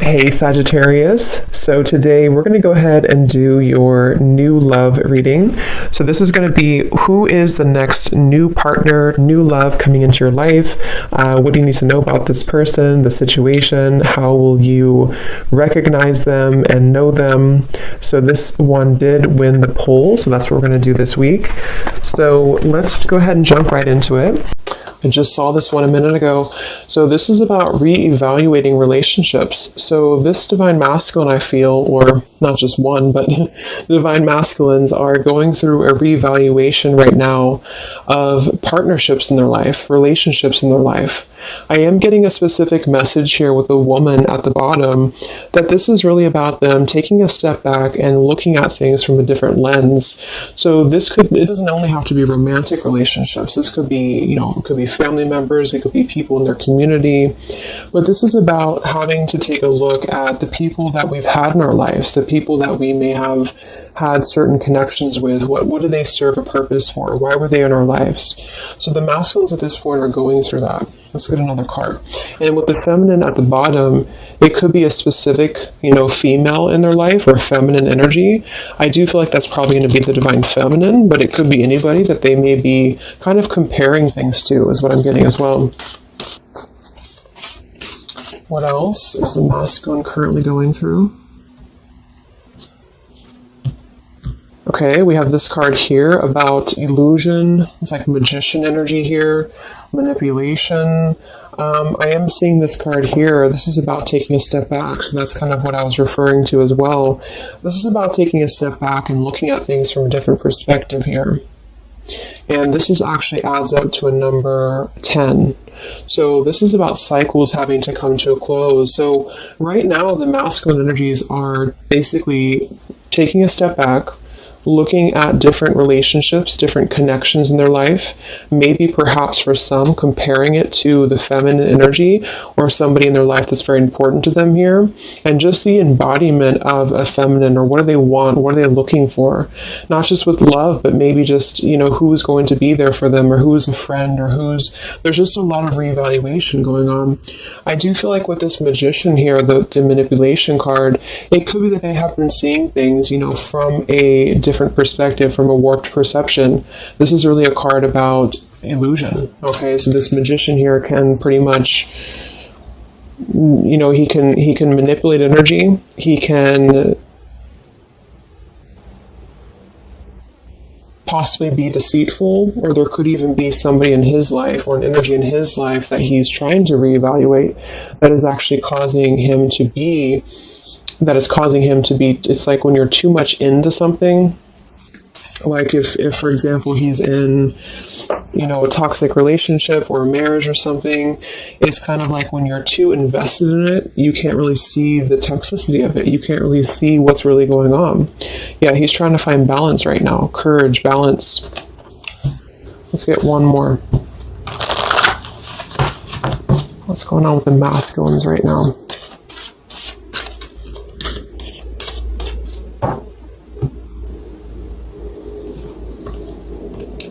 Hey Sagittarius, so today we're going to go ahead and do your new love reading. So this is going to be who is the next new partner, new love coming into your life. What do you need to know about this person, the situation? How will you recognize them and know them? So this one did win the poll, so that's what we're going to do this week. So let's go ahead and jump right into it. I just saw this one a minute ago. So this is about re-evaluating relationships. So this divine masculine, I feel, or not just one, but divine masculines are going through a re-evaluation right now of partnerships in their life, relationships in their life. I am getting a specific message here with the woman at the bottom that this is really about them taking a step back and looking at things from a different lens. So it doesn't only have to be romantic relationships. This could be, it could be family members, it could be people in their community. But this is about having to take a look at the people that we've had in our lives, the people that we may have had certain connections with. What do they serve a purpose for? Why were they in our lives? So the masculines at this point are going through that. Let's get another card. And with the feminine at the bottom, it could be a specific, female in their life or feminine energy. I do feel like that's probably going to be the divine feminine, but it could be anybody that they may be kind of comparing things to, is what I'm getting as well. What else is the masculine currently going through? Okay, we have this card here about illusion. It's like magician energy here, manipulation. I am seeing this card here. This is about taking a step back. So that's kind of what I was referring to as well. This is about taking a step back and looking at things from a different perspective here. And this actually adds up to a number 10. So this is about cycles having to come to a close. So right now the masculine energies are basically taking a step back, looking at different relationships, different connections in their life, maybe perhaps for some comparing it to the feminine energy or somebody in their life that's very important to them here, and just the embodiment of a feminine, or what do they want, what are they looking for, not just with love, but maybe just, who's going to be there for them, or who's a friend, or there's just a lot of reevaluation going on. I do feel like with this magician here, the manipulation card, it could be that they have been seeing things, from a different perspective, from a warped perception. This is really a card about illusion. Okay, so this magician here can pretty much, he can manipulate energy. He can possibly be deceitful, or there could even be somebody in his life or an energy in his life that he's trying to reevaluate that is actually causing him to be, it's like when you're too much into something. Like if for example, he's in, a toxic relationship or a marriage or something, it's kind of like when you're too invested in it, you can't really see the toxicity of it. You can't really see what's really going on. Yeah, he's trying to find balance right now. Courage, balance. Let's get one more. What's going on with the masculines right now?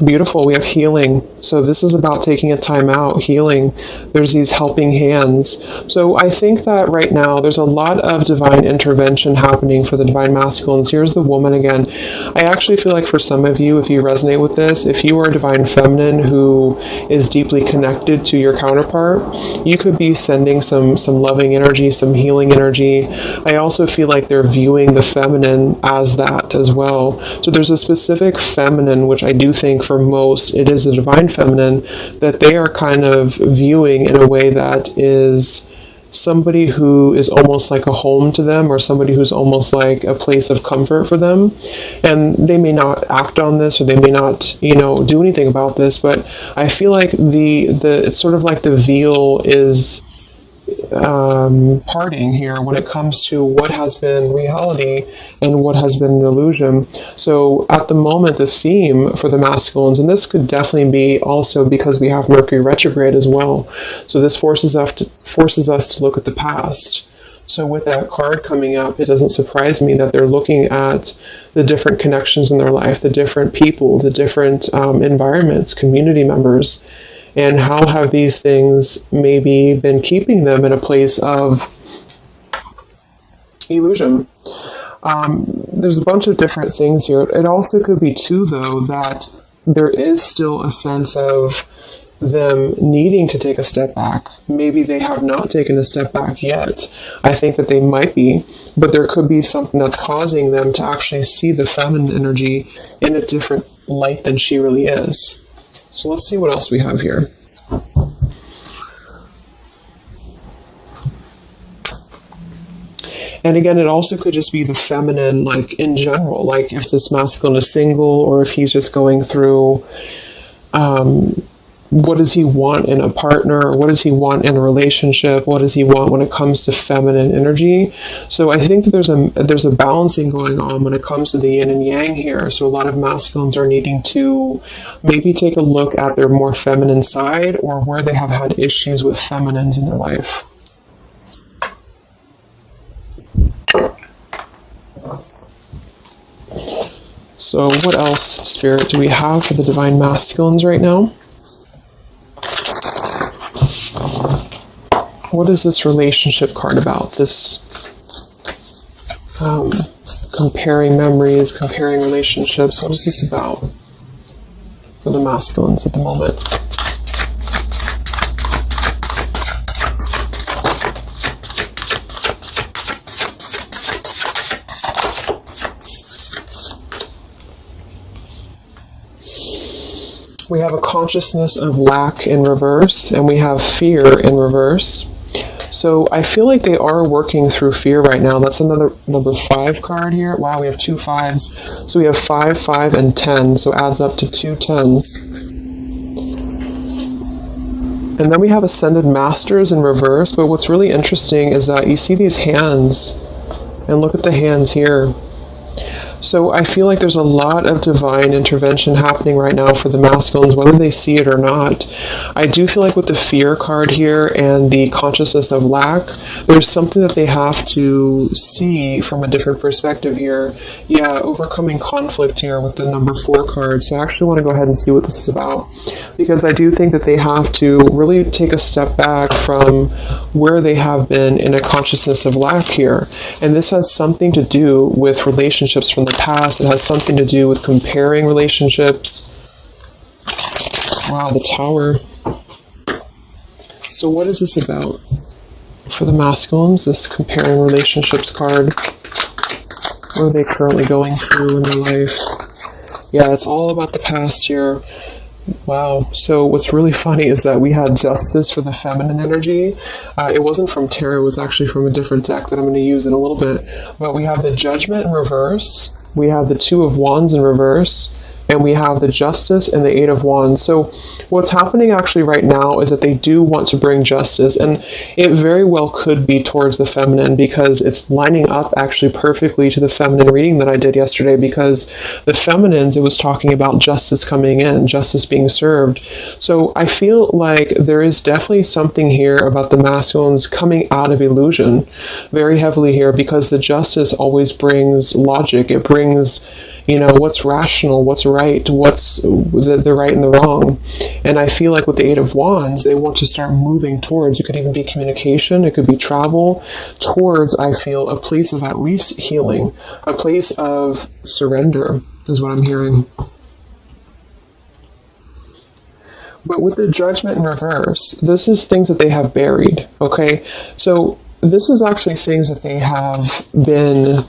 Beautiful. We have healing. So this is about taking a time out, healing. There's these helping hands. So I think that right now there's a lot of divine intervention happening for the divine masculines. Here's the woman again. I actually feel like for some of you, if you resonate with this, if you are a divine feminine who is deeply connected to your counterpart, you could be sending some loving energy, some healing energy. I also feel like they're viewing the feminine as that as well. So there's a specific feminine, which I do think for most, it is the divine feminine, that they are kind of viewing in a way that is somebody who is almost like a home to them, or somebody who's almost like a place of comfort for them. And they may not act on this, or they may not, do anything about this, but I feel like it's sort of like the veil is parting here when it comes to what has been reality and what has been an illusion. So at the moment, the theme for the masculines, and this could definitely be also because we have Mercury retrograde as well. So this forces us to look at the past. So with that card coming up, it doesn't surprise me that they're looking at the different connections in their life, the different people, the different environments, community members, and how have these things maybe been keeping them in a place of illusion. There's a bunch of different things here. It also could be too, though, that there is still a sense of them needing to take a step back. Maybe they have not taken a step back yet. I think that they might be, but there could be something that's causing them to actually see the feminine energy in a different light than she really is. So let's see what else we have here. And again, it also could just be the feminine, like in general, like if this masculine is single or if he's just going through, what does he want in a partner? What does he want in a relationship? What does he want when it comes to feminine energy? So I think that there's a balancing going on when it comes to the yin and yang here. So a lot of masculines are needing to maybe take a look at their more feminine side or where they have had issues with feminines in their life. So what else, Spirit, do we have for the Divine Masculines right now? What is this relationship card about? This comparing memories, comparing relationships. What is this about for the masculines at the moment? We have a consciousness of lack in reverse, and we have fear in reverse. So I feel like they are working through fear right now. That's another number 5 card here. Wow, we have 2 5s. So we have 5, 5, and 10. So adds up to 2 10s. And then we have Ascended Masters in reverse. But what's really interesting is that you see these hands. And look at the hands here. So I feel like there's a lot of divine intervention happening right now for the masculines, whether they see it or not. I do feel like with the fear card here and the consciousness of lack, there's something that they have to see from a different perspective here. Yeah, overcoming conflict here with the number 4 card. So I actually want to go ahead and see what this is about, because I do think that they have to really take a step back from where they have been in a consciousness of lack here. And this has something to do with relationships from the past. It has something to do with comparing relationships. Wow, the Tower. So what is this about for the masculines, this comparing relationships card? What are they currently going through in their life? Yeah, it's all about the past here. Wow. So what's really funny is that we had Justice for the feminine energy. It wasn't from tarot, it was actually from a different deck that I'm going to use in a little bit. But we have the Judgment in reverse. We have the 2 of Wands in reverse. And we have the Justice and the 8 of Wands. So what's happening actually right now is that they do want to bring justice. And it very well could be towards the feminine, because it's lining up actually perfectly to the feminine reading that I did yesterday, because the feminines, it was talking about justice coming in, justice being served. So I feel like there is definitely something here about the masculines coming out of illusion very heavily here, because the justice always brings logic. It brings, you know, what's rational, what's right, what's the right and the wrong. And I feel like with the 8 of Wands, they want to start moving towards, it could even be communication, it could be travel, towards, I feel, a place of at least healing, a place of surrender, is what I'm hearing. But with the Judgment in reverse, this is things that they have buried, okay? So this is actually things that they have been...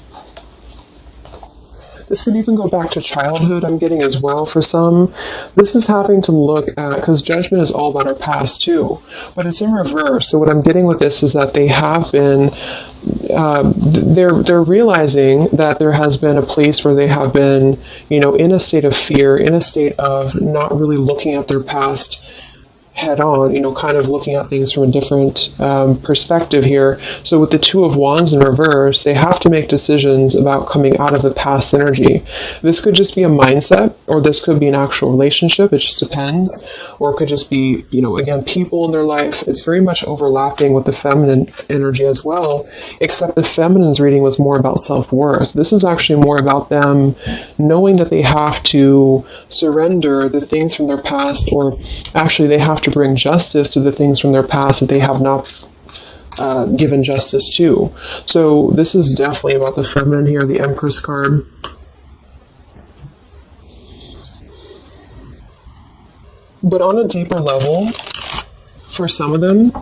This could even go back to childhood, I'm getting as well for some. This is having to look at, because Judgment is all about our past too, but it's in reverse. So what I'm getting with this is that they have been, they're realizing that there has been a place where they have been, you know, in a state of fear, in a state of not really looking at their past head on, you know, kind of looking at things from a different perspective here. So with the 2 of Wands in reverse, they have to make decisions about coming out of the past energy. This could just be a mindset, or this could be an actual relationship. It just depends. Or it could just be, you know, again, people in their life. It's very much overlapping with the feminine energy as well, except the feminine's reading was more about self-worth. This is actually more about them knowing that they have to surrender the things from their past, or actually they have to bring justice to the things from their past that they have not given justice to. So this is definitely about the feminine here, the Empress card. But on a deeper level, for some of them,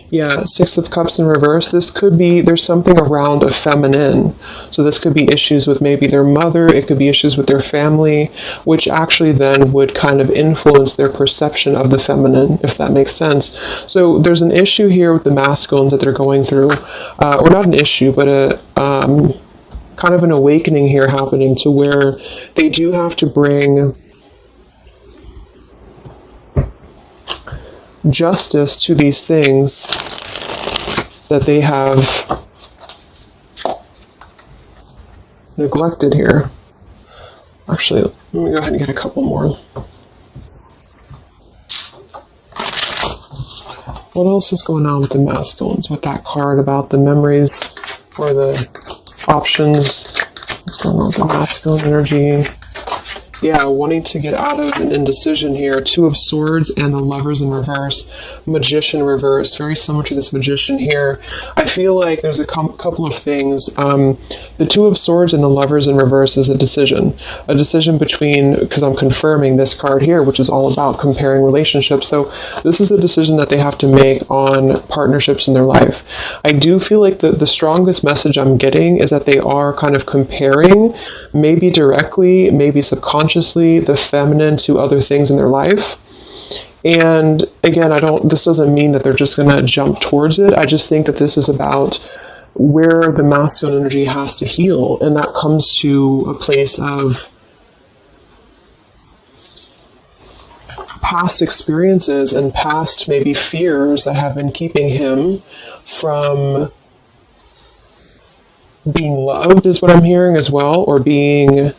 yeah, Six of Cups in reverse, this could be, there's something around a feminine. So this could be issues with maybe their mother, it could be issues with their family, which actually then would kind of influence their perception of the feminine, if that makes sense. So there's an issue here with the masculines that they're going through, or not an issue, but a kind of an awakening here happening to where they do have to bring justice to these things that they have neglected here. Actually, let me go ahead and get a couple more. What else is going on with the masculines with that card about the memories or the options? What's going on with the masculine energy? Yeah, wanting to get out of an indecision here. Two of Swords and the Lovers in reverse. Magician reverse. Very similar to this Magician here. I feel like there's a couple of things. The Two of Swords and the Lovers in reverse is a decision. A decision between, because I'm confirming this card here, which is all about comparing relationships. So this is a decision that they have to make on partnerships in their life. I do feel like the strongest message I'm getting is that they are kind of comparing, maybe directly, maybe subconsciously, the feminine to other things in their life. And again, this doesn't mean that they're just going to jump towards it. I just think that this is about where the masculine energy has to heal, and that comes to a place of past experiences and past maybe fears that have been keeping him from being loved, is what I'm hearing as well, or being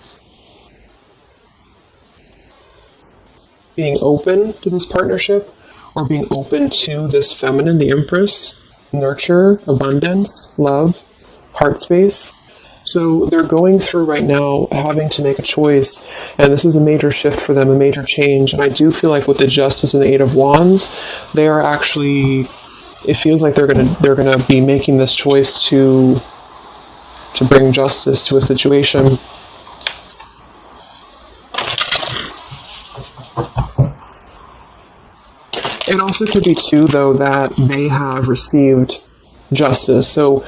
open to this partnership, or being open to this feminine, the Empress, nurture, abundance, love, heart space. So they're going through right now having to make a choice, and this is a major shift for them, a major change. And I do feel like with the Justice and the Eight of Wands, they are actually, it feels like they're gonna be making this choice to bring justice to a situation. It also could be too, though, that they have received justice. So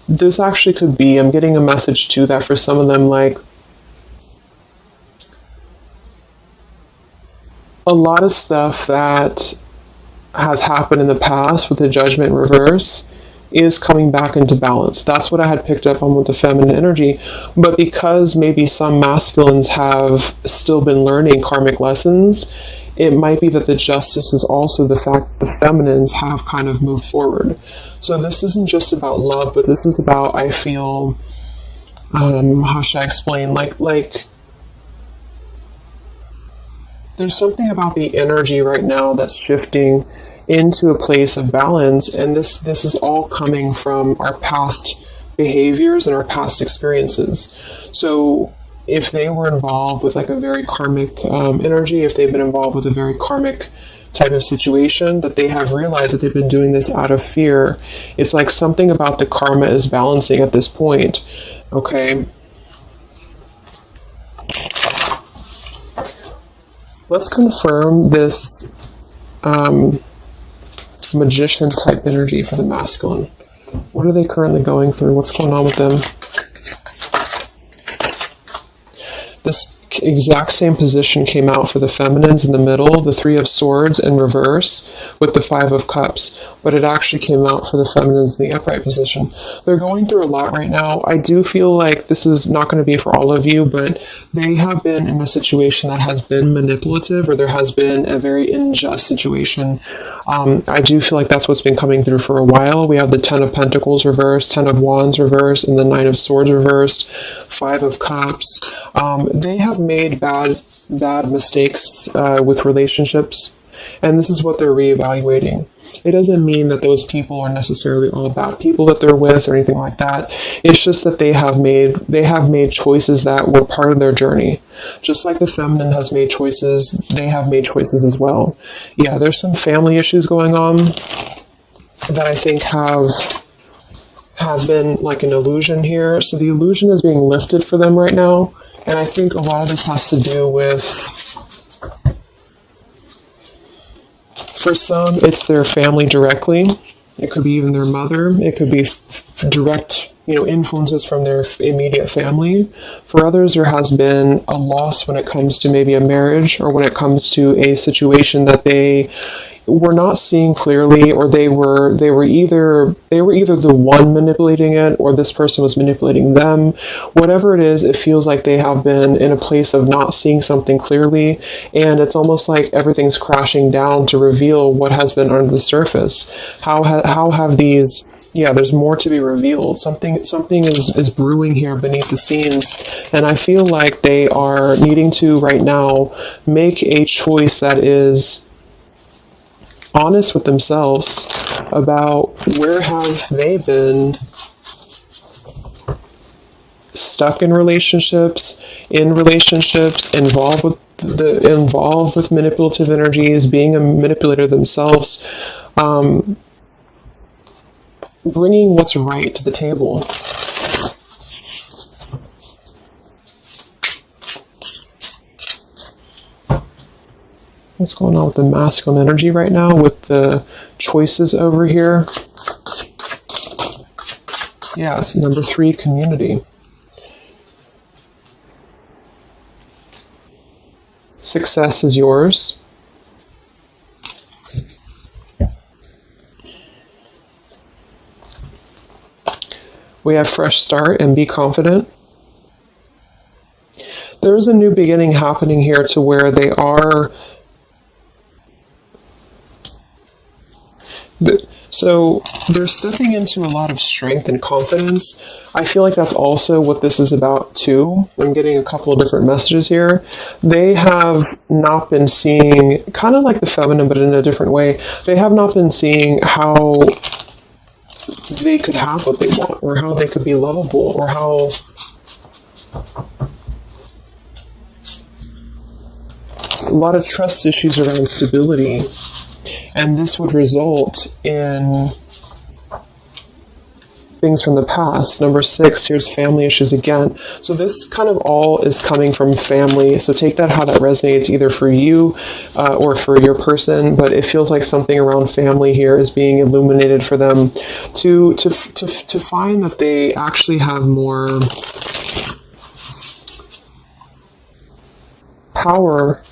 this actually could be, I'm getting a message too, that for some of them, like, a lot of stuff that has happened in the past with the Judgment reverse is coming back into balance. That's what I had picked up on with the feminine energy. But because maybe some masculines have still been learning karmic lessons, it might be that the justice is also the fact that the feminines have kind of moved forward. So this isn't just about love, but this is about, I feel, how should I explain? Like there's something about the energy right now that's shifting into a place of balance, and this is all coming from our past behaviors and our past experiences. So if they were involved with like a very karmic energy, if they've been involved with a very karmic type of situation, that they have realized that they've been doing this out of fear. It's like something about the karma is balancing at this point. Okay. Let's confirm this magician type energy for the masculine. What are they currently going through? What's going on with them? This exact same position came out for the feminines in the middle, the Three of Swords in reverse with the Five of Cups, but it actually came out for the feminines in the upright position. They're going through a lot right now. I do feel like this is not going to be for all of you, but they have been in a situation that has been manipulative, or there has been a very unjust situation. I do feel like that's what's been coming through for a while. We have the Ten of Pentacles reversed, Ten of Wands reversed, and the Nine of Swords reversed, Five of Cups. They have made bad mistakes with relationships, and this is what they're reevaluating. It doesn't mean that those people are necessarily all bad people that they're with or anything like that. It's just that they have made choices that were part of their journey. Just like the feminine has made choices, they have made choices as well. Yeah, there's some family issues going on. that I think have been like an illusion here. So the illusion is being lifted for them right now. And I think a lot of this has to do with, for some, it's their family directly. It could be even their mother. It could be direct, influences from their immediate family. For others, there has been a loss when it comes to maybe a marriage, or when it comes to a situation that they were not seeing clearly, or they were either the one manipulating it, or this person was manipulating them. Whatever it is, it feels like they have been in a place of not seeing something clearly, and it's almost like everything's crashing down to reveal what has been under the surface. How have these? Yeah, there's more to be revealed. Something is brewing here beneath the scenes, and I feel like they are needing to right now make a choice that is honest with themselves about where have they been stuck in relationships, involved with manipulative energies, being a manipulator themselves, bringing what's right to the table. What's going on with the masculine energy right now with the choices over here? Yeah, number 3, community. Success is yours. We have fresh start and be confident. There's a new beginning happening here to where they are. So they're stepping into a lot of strength and confidence. I feel like that's also what this is about too. I'm getting a couple of different messages here. They have not been seeing, kind of like the feminine, but in a different way. They have not been seeing how they could have what they want, or how they could be lovable, or how a lot of trust issues around stability. And this would result in things from the past. Number 6, here's family issues again. So this kind of all is coming from family. So take that how that resonates, either for you or for your person. But it feels like something around family here is being illuminated for them to find that they actually have more power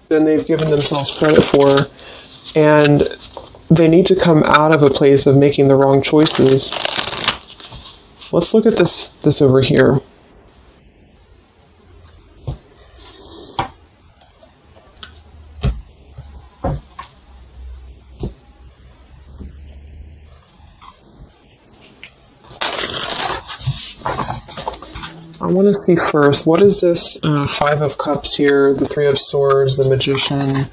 than they've given themselves credit for. And they need to come out of a place of making the wrong choices. Let's look at this over here. I want to see first, what is this 5 of Cups here, the 3 of Swords, the Magician?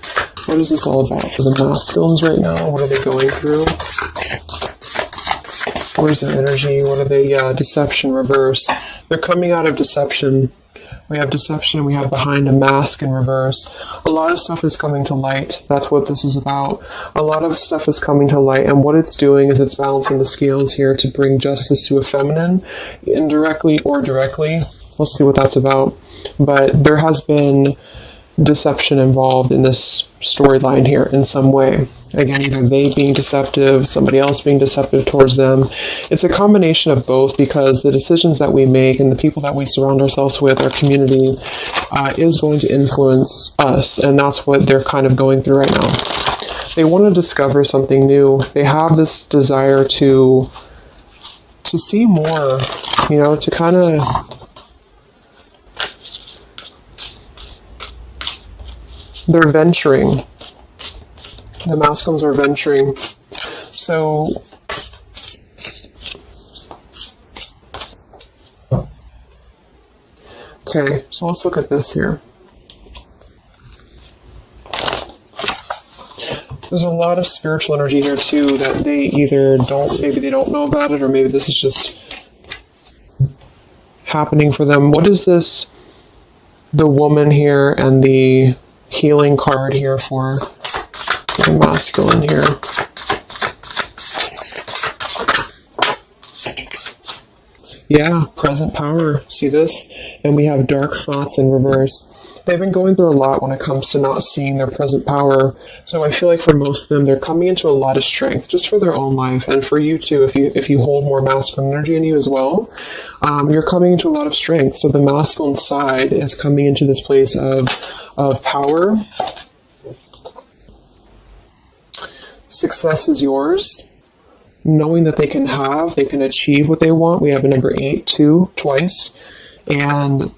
What is this all about for the masculines right now? What are they going through? Where's their energy? What are they? Deception reverse. They're coming out of deception. We have deception. We have behind a mask in reverse. A lot of stuff is coming to light. That's what this is about. A lot of stuff is coming to light, and what it's doing is it's balancing the scales here to bring justice to a feminine, indirectly or directly. Let's see what that's about. But there has been deception involved in this storyline here in some way. Again, either they being deceptive, somebody else being deceptive towards them. It's a combination of both, because the decisions that we make and the people that we surround ourselves with, our community, is going to influence us, and that's what they're kind of going through right now. They want to discover something new. They have this desire to see more, to kind of... They're venturing. The masculines are venturing. So, okay, so let's look at this here. There's a lot of spiritual energy here too that they either maybe they don't know about it, or maybe this is just happening for them. What is this? The woman here and the healing card here for the masculine here. Yeah, present power. See this? And we have dark thoughts in reverse. They've been going through a lot when it comes to not seeing their present power. So I feel like for most of them, they're coming into a lot of strength just for their own life, and for you too. If you hold more masculine energy in you as well, you're coming into a lot of strength. So the masculine side is coming into this place of power. Success is yours. Knowing that they can achieve what they want. We have a number 8, 2, twice. And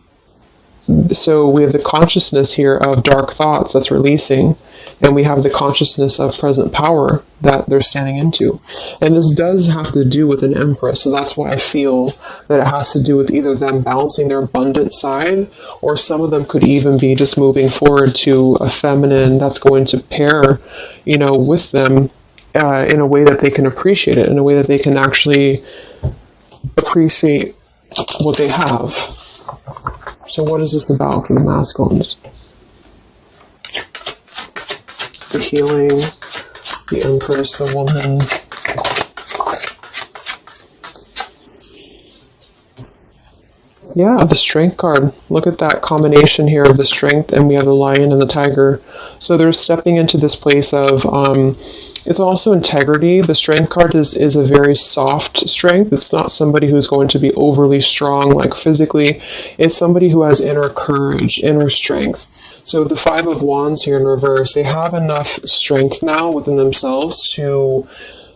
so we have the consciousness here of dark thoughts that's releasing, and we have the consciousness of present power that they're standing into. And this does have to do with an Empress, so that's why I feel that it has to do with either them balancing their abundant side, or some of them could even be just moving forward to a feminine that's going to pair, with them in a way that they can appreciate it, in a way that they can actually appreciate what they have. So what is this about for the masculines? The healing, the Empress, the woman. Yeah, the Strength card. Look at that combination here of the Strength, and we have the Lion and the Tiger. So they're stepping into this place of, it's also integrity. The Strength card is a very soft strength. It's not somebody who's going to be overly strong, like physically. It's somebody who has inner courage, inner strength. So the 5 of Wands here in reverse, they have enough strength now within themselves to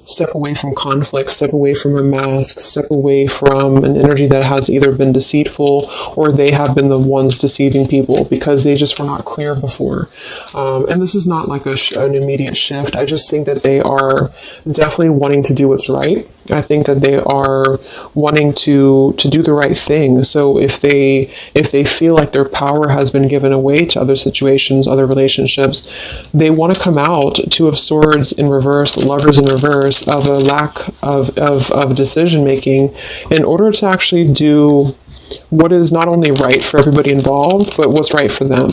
step away from conflict, step away from a mask, step away from an energy that has either been deceitful or they have been the ones deceiving people because they just were not clear before. And this is not like an immediate shift. I just think that they are definitely wanting to do what's right. I think that they are wanting to do the right thing. So if they feel like their power has been given away to other situations, other relationships, they want to come out. 2 of Swords in reverse, Lovers in reverse, of a lack of decision making in order to actually do what is not only right for everybody involved, but what's right for them.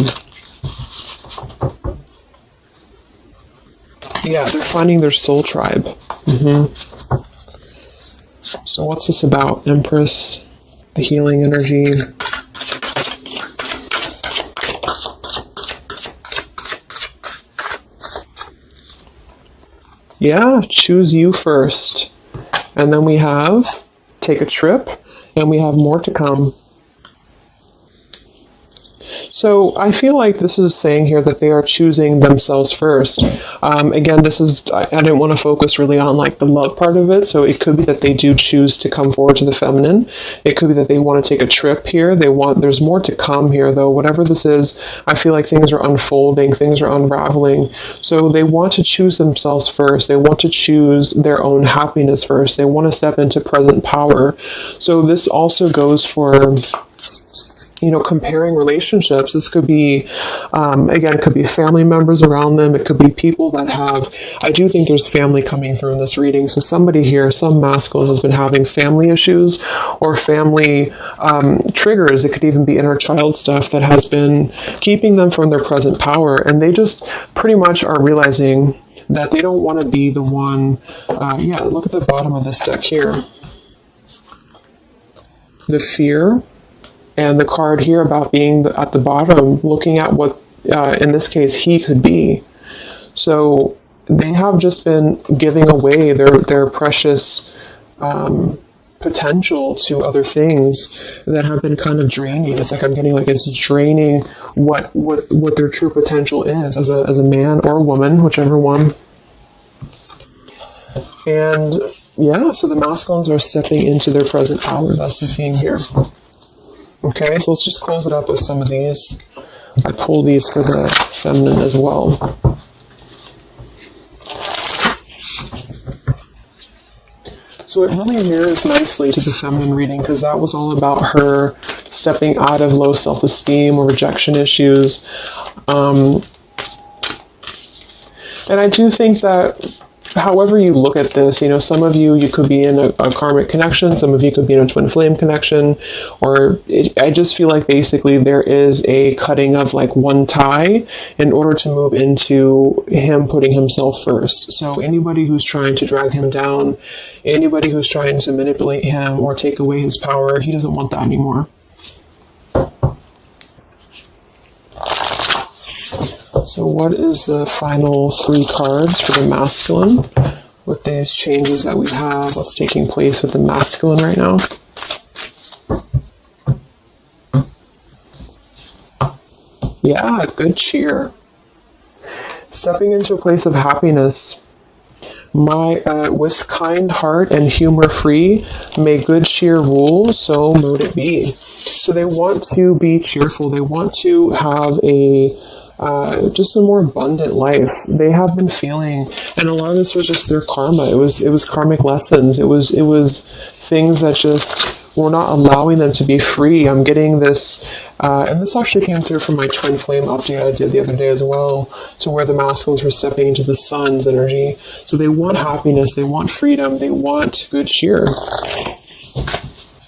Yeah, they're finding their soul tribe. So what's this about? Empress, the healing energy. Yeah, choose you first. And then we have take a trip, and we have more to come. So I feel like this is saying here that they are choosing themselves first. Again, I didn't want to focus really on like the love part of it. So it could be that they do choose to come forward to the feminine. It could be that they want to take a trip here. There's more to come here though. Whatever this is, I feel like things are unfolding, things are unraveling. So they want to choose themselves first. They want to choose their own happiness first. They want to step into present power. So this also goes for comparing relationships. This could be, again, it could be family members around them. It could be people that I do think there's family coming through in this reading. So somebody here, some masculine has been having family issues or family triggers. It could even be inner child stuff that has been keeping them from their present power. And they just pretty much are realizing that they don't want to be the one. Look at the bottom of this deck here. The fear. And the card here about being at the bottom, looking at what, in this case, he could be. So they have just been giving away their precious potential to other things that have been kind of draining. It's like I'm getting like it's draining what their true potential is as a man or a woman, whichever one. And yeah, so the masculines are stepping into their present power. That's the theme here. Okay, so let's just close it up with some of these. I pull these for the feminine as well. So it really mirrors nicely to the feminine reading because that was all about her stepping out of low self-esteem or rejection issues. And I do think that however you look at this, some of you could be in a karmic connection, some of you could be in a twin flame connection, or I just feel like basically there is a cutting of like one tie in order to move into him putting himself first. So anybody who's trying to drag him down, anybody who's trying to manipulate him or take away his power, he doesn't want that anymore. So what is the final 3 cards for the masculine with these changes that we have? What's taking place with the masculine right now? Yeah, good cheer. Stepping into a place of happiness. With kind heart and humor free, may good cheer rule, so mote it be. So they want to be cheerful. They want to have just a more abundant life. They have been feeling, and a lot of this was just their karma. It was karmic lessons. It was things that just were not allowing them to be free. I'm getting this, and this actually came through from my twin flame update I did the other day as well, to where the masculines were stepping into the sun's energy. So they want happiness, they want freedom, they want good cheer.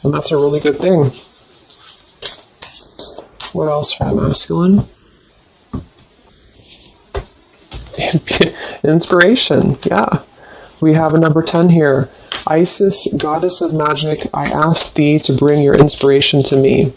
And that's a really good thing. What else for the masculine? Inspiration, yeah. We have a number 10 here. Isis, goddess of magic, I ask thee to bring your inspiration to me.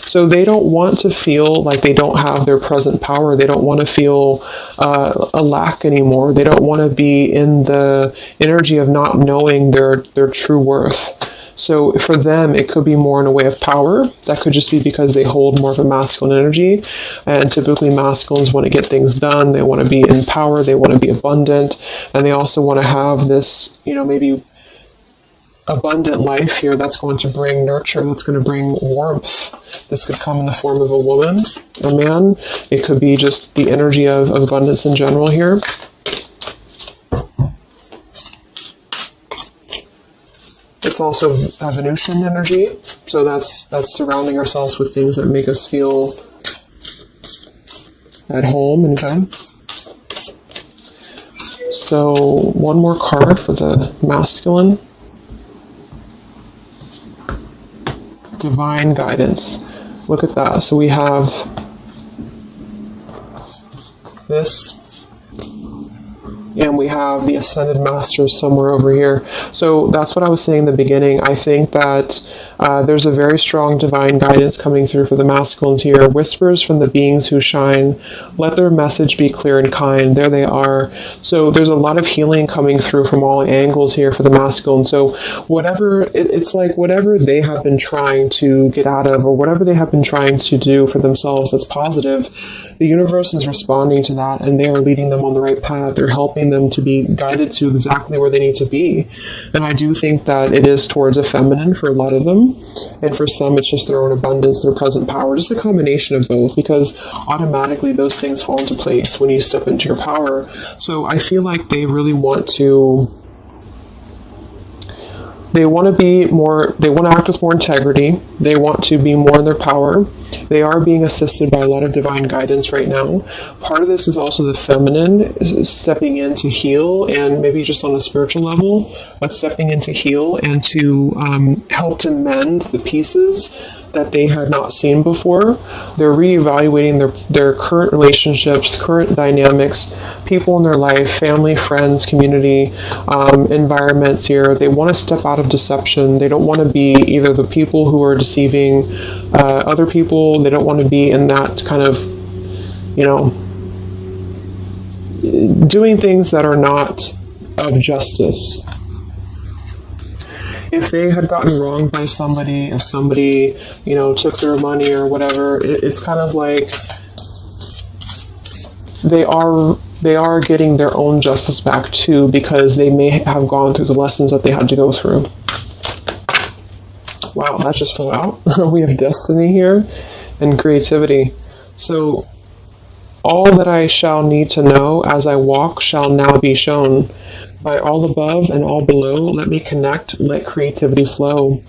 So they don't want to feel like they don't have their present power. They don't want to feel a lack anymore. They don't want to be in the energy of not knowing their true worth. So for them, it could be more in a way of power. That could just be because they hold more of a masculine energy. And typically masculines want to get things done. They want to be in power. They want to be abundant. And they also want to have this, maybe abundant life here that's going to bring nurture, that's going to bring warmth. This could come in the form of a woman, a man. It could be just the energy of abundance in general here. It's also a Venusian energy, so that's surrounding ourselves with things that make us feel at home and good. So one more card for the masculine. Divine guidance. Look at that. So we have this, and we have the Ascended Masters somewhere over here. So that's what I was saying in the beginning. I think that there's a very strong divine guidance coming through for the masculines here. Whispers from the beings who shine. Let their message be clear and kind. There they are. So there's a lot of healing coming through from all angles here for the masculine. So it's like whatever they have been trying to get out of, or whatever they have been trying to do for themselves that's positive, the universe is responding to that, and they are leading them on the right path. They're helping them to be guided to exactly where they need to be. And I do think that it is towards a feminine for a lot of them. And for some, it's just their own abundance, their present power, just a combination of both, because automatically those things fall into place when you step into your power. So I feel like they really want to... They want to act with more integrity. They want to be more in their power. They are being assisted by a lot of divine guidance right now. Part of this is also the feminine stepping in to heal, and maybe just on a spiritual level, but stepping in to heal and to help to mend the pieces that they had not seen before. They're reevaluating their current relationships, current dynamics, people in their life, family, friends, community, environments here. They want to step out of deception. They don't want to be either the people who are deceiving other people. They don't want to be in that kind of, doing things that are not of justice. If they had gotten wronged by somebody, if somebody, took their money or whatever, it's kind of like they are getting their own justice back too, because they may have gone through the lessons that they had to go through. Wow, that just flew out. We have destiny here and creativity. So all that I shall need to know as I walk shall now be shown. By all above and all below, let me connect, let creativity flow.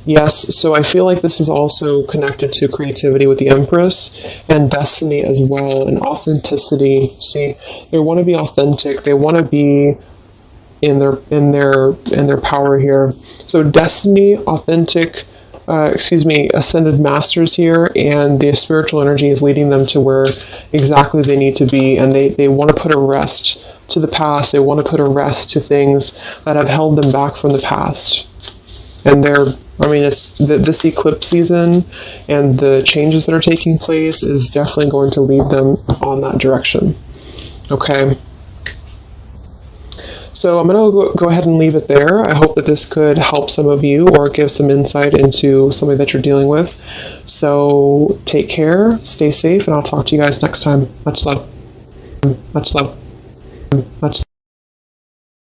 Yes, so I feel like this is also connected to creativity with the Empress and destiny as well, and authenticity. See, they want to be authentic. They want to be in their power here. So destiny, authentic, ascended masters here, and the spiritual energy is leading them to where exactly they need to be, and they want to put a rest to the past. They want to put a rest to things that have held them back from the past. And it's this eclipse season and the changes that are taking place is definitely going to lead them on that direction. Okay. So I'm going to go ahead and leave it there. I hope that this could help some of you or give some insight into something that you're dealing with. So take care, stay safe, and I'll talk to you guys next time. Much love. Much love.